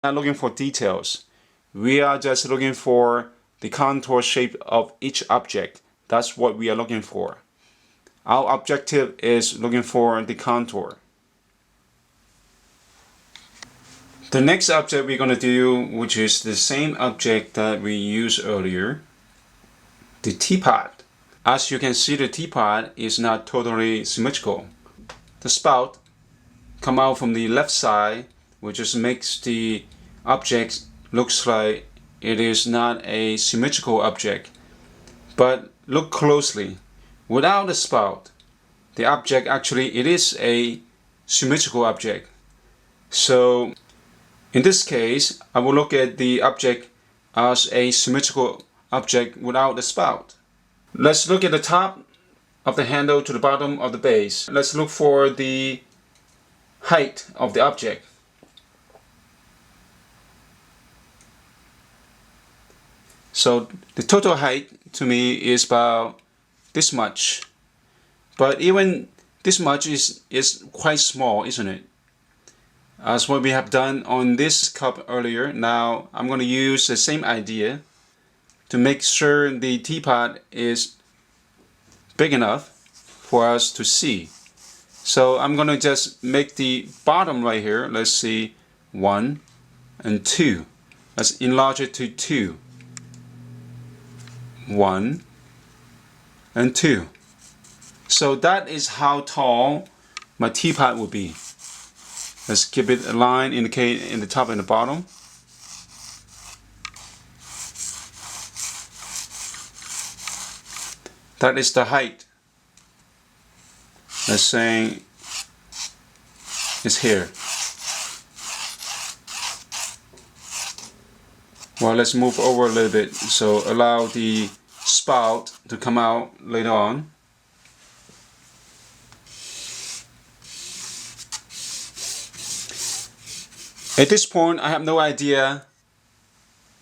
not looking for details. We are just looking for the contour shape of each object. That's what we are looking for. Our objective is looking for the contour. The next object we're going to do, which is the same object that we used earlier, the teapot. As you can see, the teapot is not totally symmetrical. The spout come out from the left side, which just makes the object looks like it is not a symmetrical object. But look closely. Without the spout, the object actually it is a symmetrical object. So in this case, I will look at the object as a symmetrical object without the spout. Let's look at the top of the handle to the bottom of the base. Let's look for the height of the object. So the total height to me is about this much. But even this much is quite small, isn't it? As what we have done on this cup earlier. Now I'm going to use the same idea to make sure the teapot is big enough for us to see. So I'm going to just make the bottom right here. Let's see, 1 and 2. Let's enlarge it to 2. 1 and 2. So that is how tall my teapot will be. Let's give it a line indicate in the top and the bottom. That is the height. Let's say it's here. Well, let's move over a little bit, so allow the spout to come out later on. At this point, I have no idea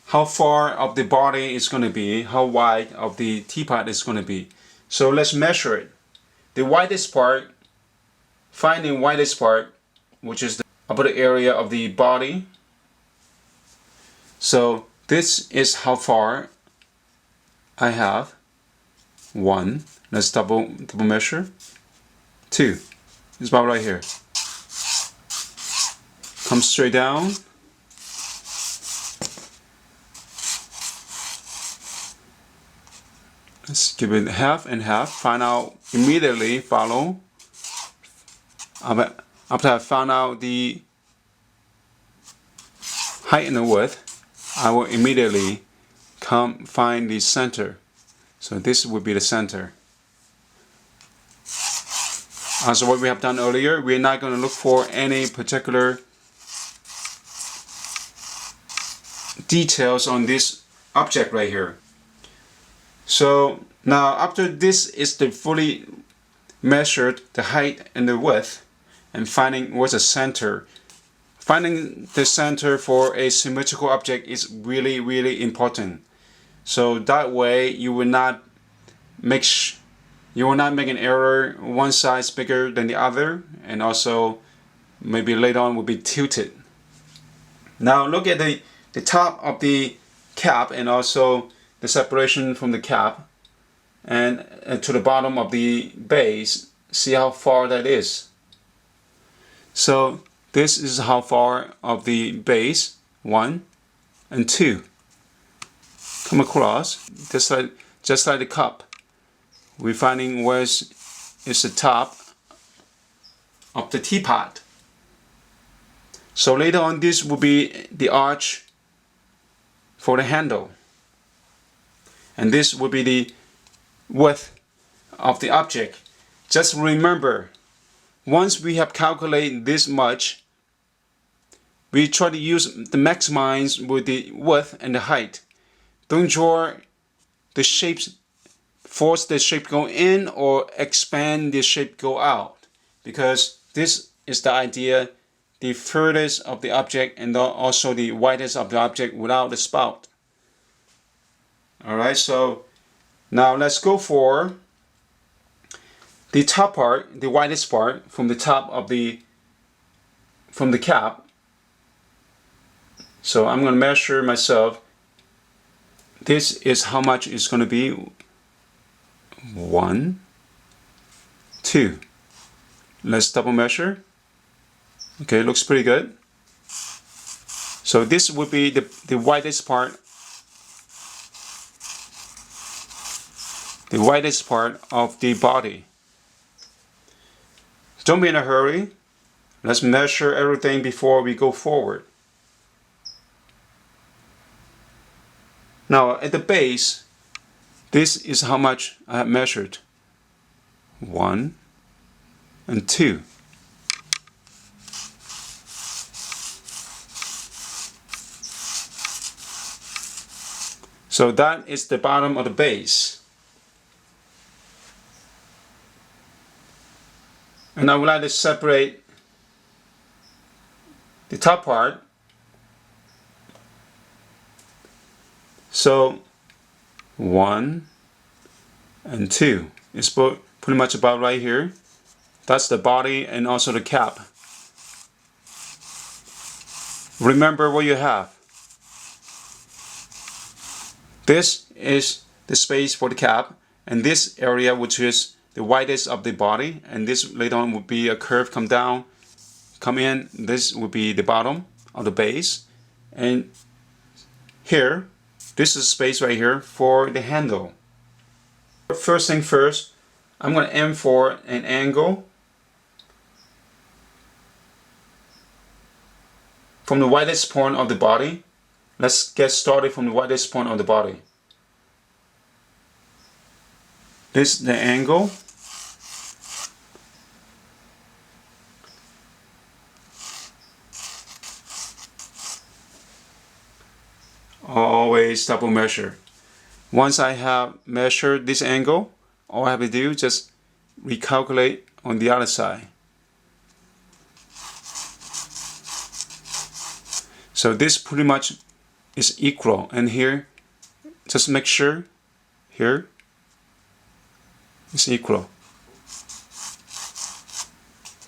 how far of the body is going to be, how wide of the teapot is going to be. So let's measure it. The widest part, find the widest part, which is the upper area of the body. So this is how far I have. 1. Let's double measure. 2. It's about right here. Come straight down. Let's give it half and half. Find out immediately. Follow. After I found out the height and the width, I will immediately come find the center. So this would be the center. As what we have done earlier, we're not going to look for any particular details on this object right here. So now after this is the fully measured the height and the width and finding what's the center. Finding the center for a symmetrical object is really important. So that way you will not make an error one size bigger than the other, and also maybe later on will be tilted. Now look at the top of the cap and also the separation from the cap and to the bottom of the base. See how far that is. So this is how far of the base, 1 and 2. Come across, just like the cup. We're finding where is the top of the teapot. So later on this will be the arch for the handle. And this will be the width of the object. Just remember, once we have calculated this much, we try to use the maximize with the width and the height. Don't draw the shapes, force the shape go in or expand the shape go out, because this is the idea, the furthest of the object and also the widest of the object without the spout. Alright, so now let's go for the top part, the widest part from the top of the cap. So I'm going to measure myself. This is how much it's going to be. 1, 2. Let's double measure. Okay, looks pretty good. So this would be the widest part. The widest part of the body. Don't be in a hurry. Let's measure everything before we go forward. Now at the base, this is how much I have measured. 1 and 2. So that is the bottom of the base. And I would like to separate the top part. So 1 and 2 is pretty much about right here. That's the body and also the cap. Remember what you have. This is the space for the cap, and this area, which is the widest of the body, and this later on would be a curve come down, come in. This would be the bottom of the base, and here, this is space right here for the handle. First thing first, I'm going to aim for an angle from the widest point of the body. Let's get started from the widest point of the body. This is the angle. Always double measure. Once I have measured this angle, all I have to do is just recalculate on the other side. So this pretty much is equal, and here just make sure here is equal.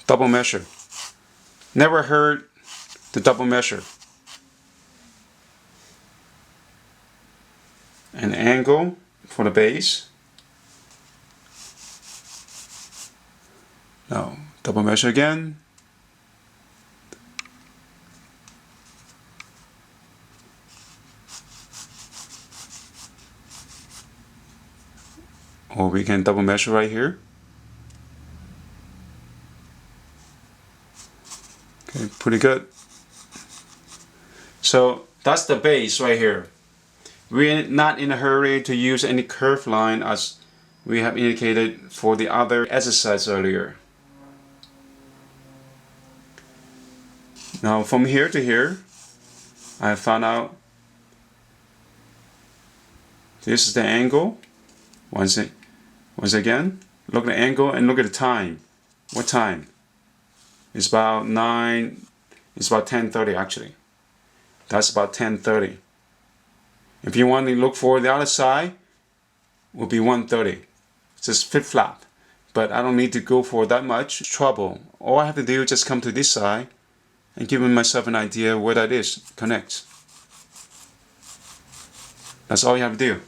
Double measure. Never heard the double measure. An angle for the base. Now double measure again. Or we can double measure right here. Okay, pretty good. So that's the base right here. We're not in a hurry to use any curved line as we have indicated for the other exercise earlier. Now from here to here, I found out this is the angle. Once again, look at the angle and look at the time. What time? It's about 9, it's about 10:30 actually. That's about 10:30. If you want to look for the other side, it will be 1:30. Just flip-flop. But I don't need to go for that much trouble. All I have to do is just come to this side and give myself an idea where that is, connects. That's all you have to do.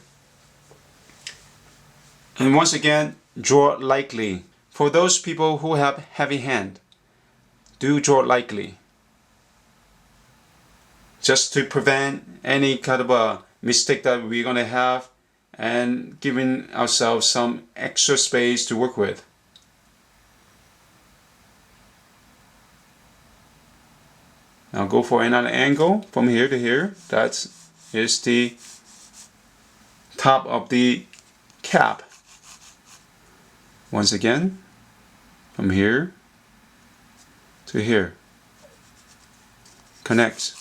And once again, draw lightly. For those people who have heavy hand, do draw lightly. Just to prevent any kind of a mistake that we're going to have and giving ourselves some extra space to work with. Now go for another angle from here to here. That is the top of the cap. Once again, from here to here. Connect.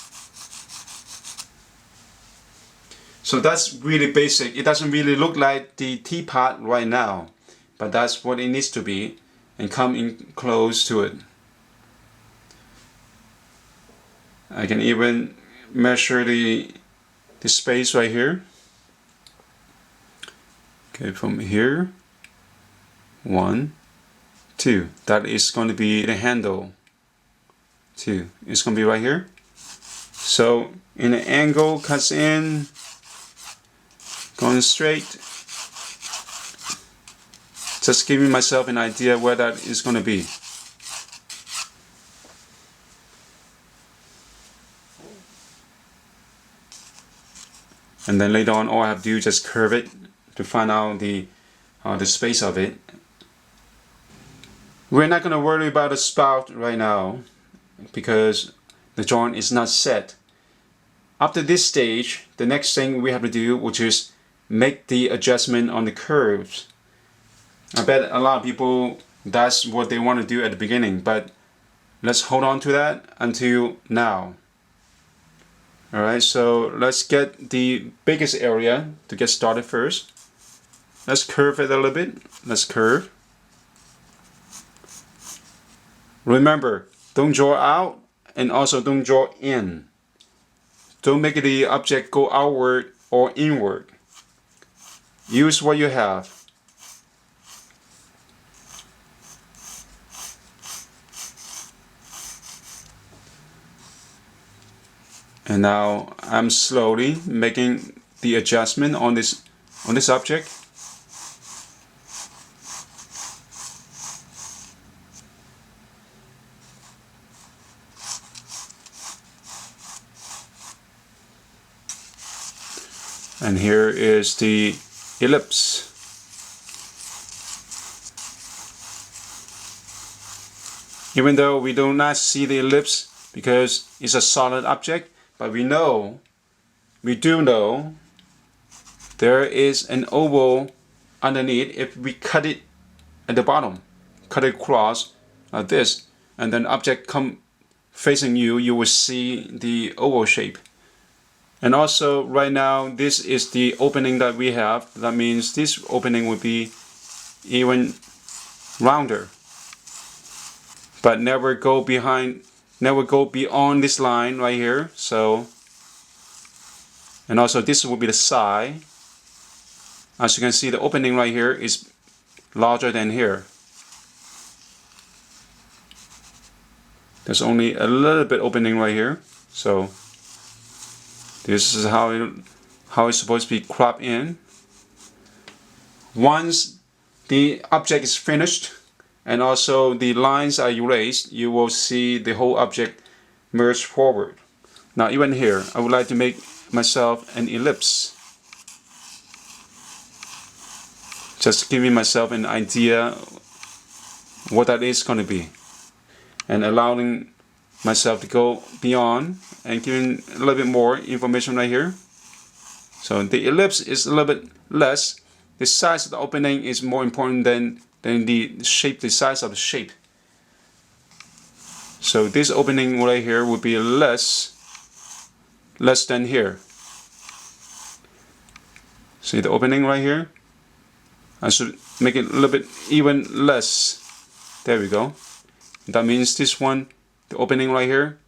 So that's really basic. It doesn't really look like the teapot right now, but that's what it needs to be, and come in close to it. I can even measure the space right here. Okay, from here, 1, 2. That is going to be the handle. 2. It's going to be right here. So in an angle, cuts in, going straight. Just giving myself an idea where that is going to be. And then later on, all I have to do is just curve it to find out the space of it. We're not going to worry about the spout right now because the joint is not set. After this stage, the next thing we have to do, which is make the adjustment on the curves. I bet a lot of people, that's what they want to do at the beginning, but let's hold on to that until now. Alright, so let's get the biggest area to get started first. Let's curve it a little bit. Let's curve. Remember, don't draw out and also don't draw in. Don't make the object go outward or inward. Use what you have. And now I'm slowly making the adjustment on this object. And here is the ellipse. Even though we do not see the ellipse because it's a solid object, but we do know there is an oval underneath if we cut it at the bottom, cut it across like this, and then object come facing you, you will see the oval shape. And also right now this is the opening that we have. That means this opening would be even rounder. But never go beyond this line right here. So, and also this will be the side. As you can see, the opening right here is larger than here. There's only a little bit opening right here. So this is how it's supposed to be cropped in. Once the object is finished and also the lines are erased, you will see the whole object merge forward. Now even here, I would like to make myself an ellipse. Just giving myself an idea what that is going to be. And allowing myself to go beyond and giving a little bit more information right here. So the ellipse is a little bit less. The size of the opening is more important than the shape, the size of the shape. So this opening right here would be less than here. See the opening right here? I should make it a little bit even less. There we go. That means this one, the opening right here,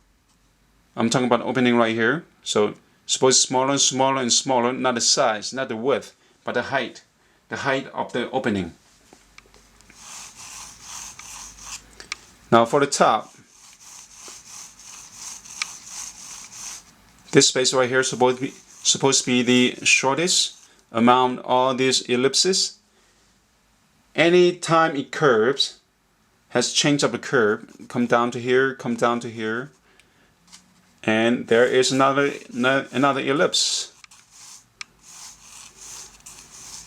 I'm talking about opening right here. So suppose smaller and smaller and smaller, not the size, not the width, but the height of the opening. Now for the top, this space right here is supposed to be the shortest among all these ellipses. Any time it curves, has changed up the curve, come down to here, come down to here, and there is another ellipse.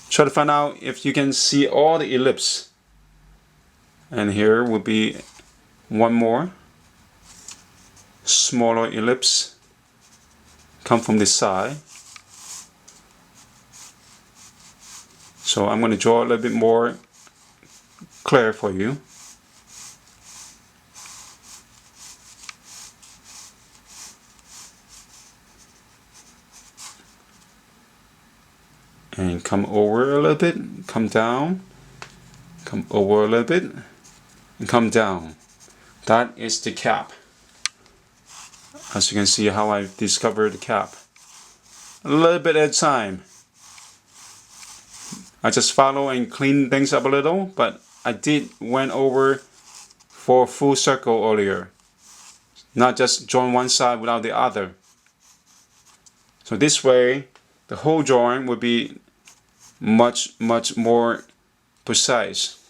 Try to find out if you can see all the ellipse. And here will be one more smaller ellipse, come from this side. So I'm going to draw a little bit more clear for you. And come over a little bit, come down, come over a little bit, and come down. That is the cap. As you can see how I discovered the cap. A little bit at a time. I just follow and clean things up a little, but I went over for a full circle earlier. Not just join one side without the other. So this way, the whole drawing will be much more precise.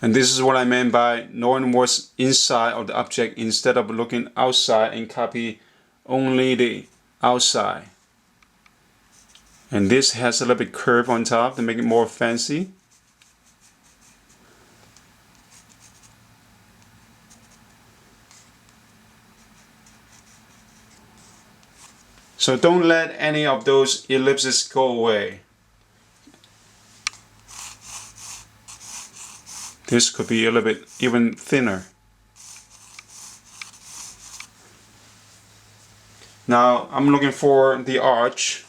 And this is what I meant by knowing what's inside of the object instead of looking outside and copy only the outside. And this has a little bit curve on top to make it more fancy. So don't let any of those ellipses go away. This could be a little bit even thinner. Now I'm looking for the arch.